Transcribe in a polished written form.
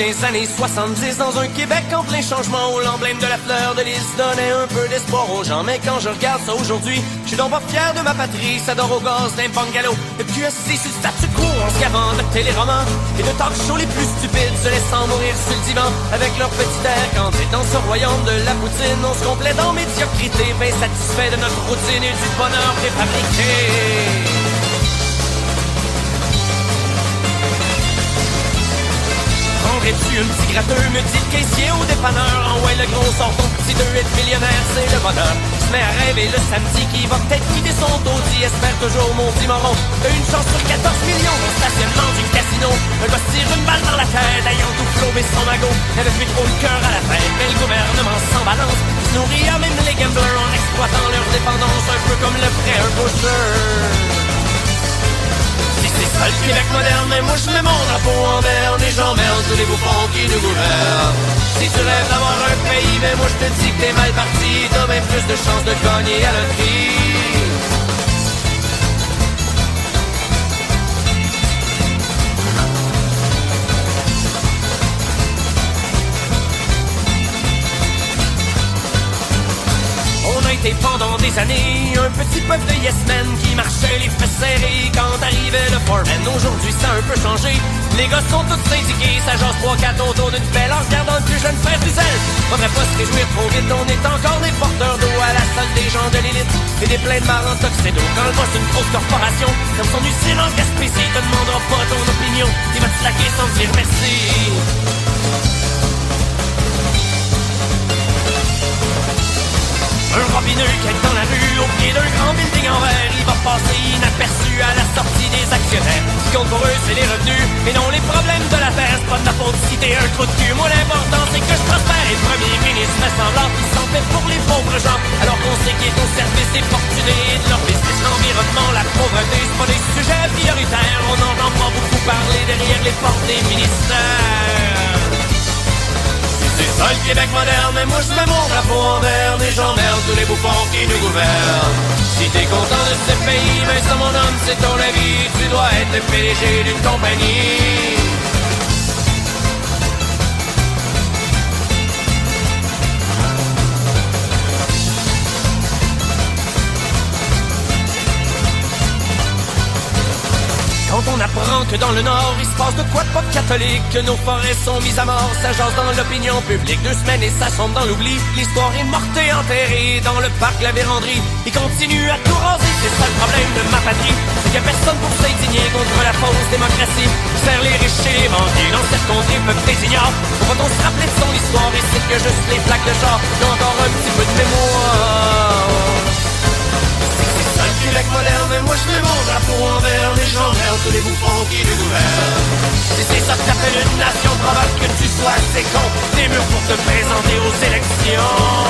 des années 70 dans un Québec en plein changement où l'emblème de la fleur de lys donnait un peu d'espoir aux gens. Mais quand je regarde ça aujourd'hui, je suis donc pas fier de ma patrie. Ça dort au gaz d'un bungalow, de QSC sur le statu quo en se gavant de téléromans et de talk shows les plus stupides, se laissant mourir sur le divan avec leur petit air candide. Dans ce royaume de la poutine, on se complaît dans médiocrité, bien satisfait de notre routine et du bonheur préfabriqué. Prendrais-tu un petit gratteux, me dit le caissier au dépanneur. En ouais, le gros sort ton petit 2-8 millionnaire, c'est le bonheur. Je mets à rêver le samedi qui va peut-être quitter son taudis. Espère toujours mon petit moron. Une chance sur 14 millions au stationnement du casino. Un gars se tire une balle dans la tête, ayant tout flobé son magot. N'avait plus trop le cœur à la fête, mais le gouvernement s'en balance. Se nourrit à même les gamblers en exploitant leur dépendance. Un peu comme le prêt un pusher. C'est ça le Québec moderne, mais moi je mets mon drapeau en berne et j'emmerde tous les bouffons qui nous gouvernent. Si tu rêves d'avoir un pays, mais moi je te dis que t'es mal parti, t'as bien plus de chances de gagner à la loterie. Pendant des années, un petit peuple de yes men qui marchait les fesses serrées quand arrivait le foreman. Aujourd'hui ça a un peu changé, les gars sont tous syndiqués, ça jase 3-4 autour d'une pelle en regardant le plus jeune frère du zèle. Faudrait pas se réjouir trop vite, on est encore des porteurs d'eau à la salle des gens de l'élite et des pleins de marins toxédo. Quand le boss d'une grosse corporation, comme son usine en Gaspésie, te demandera pas ton opinion, il va te slacker sans te dire merci. Un robineux qui est dans la rue, au pied d'un grand building en verre, il va passer inaperçu à la sortie des actionnaires. Ce qui compte pour eux, c'est les revenus, et non les problèmes de la terre. C'est pas de ta faute si t'es un trou de cul. Moi, l'important, c'est que je prospère. Et le premier ministre fait semblant qu'il s'en fait pour les pauvres gens, alors qu'on sait qu'il est au service des fortunés et de leur business. L'environnement, la pauvreté, c'est pas des sujets prioritaires. On n'entend pas beaucoup parler derrière les portes des ministères. C'est ça le Québec moderne, mais moi je mets mon drapeau en berne et j'emmerde tous les bouffons qui nous gouvernent. Si t'es content de ce pays, mais ça mon homme, c'est ton avis, tu dois être le PDG d'une compagnie. Quand on apprend que dans le Nord, il se passe de quoi de pas catholique, que nos forêts sont mises à mort, ça jase dans l'opinion publique. 2 semaines et ça sombre dans l'oubli, l'histoire est morte et enterrée dans le parc La Vérandrie. Il continue à tout raser, c'est ça le problème de ma patrie, c'est qu'il y a personne pour s'indigner contre la fausse démocratie. Faire les riches et les banquiers dans cette contrée peuvent des ignorants. Pourquoi on se rappeler de son histoire et c'est que juste les plaques de char ont encore un petit peu de mémoire. Québec moderne, mais moi je mets mon drapeau en vert, les gens merdent tous les bouffons qui nous gouvernent. Si c'est ça que t'appelles une nation, probable que tu sois assez con, des murs pour te présenter aux élections.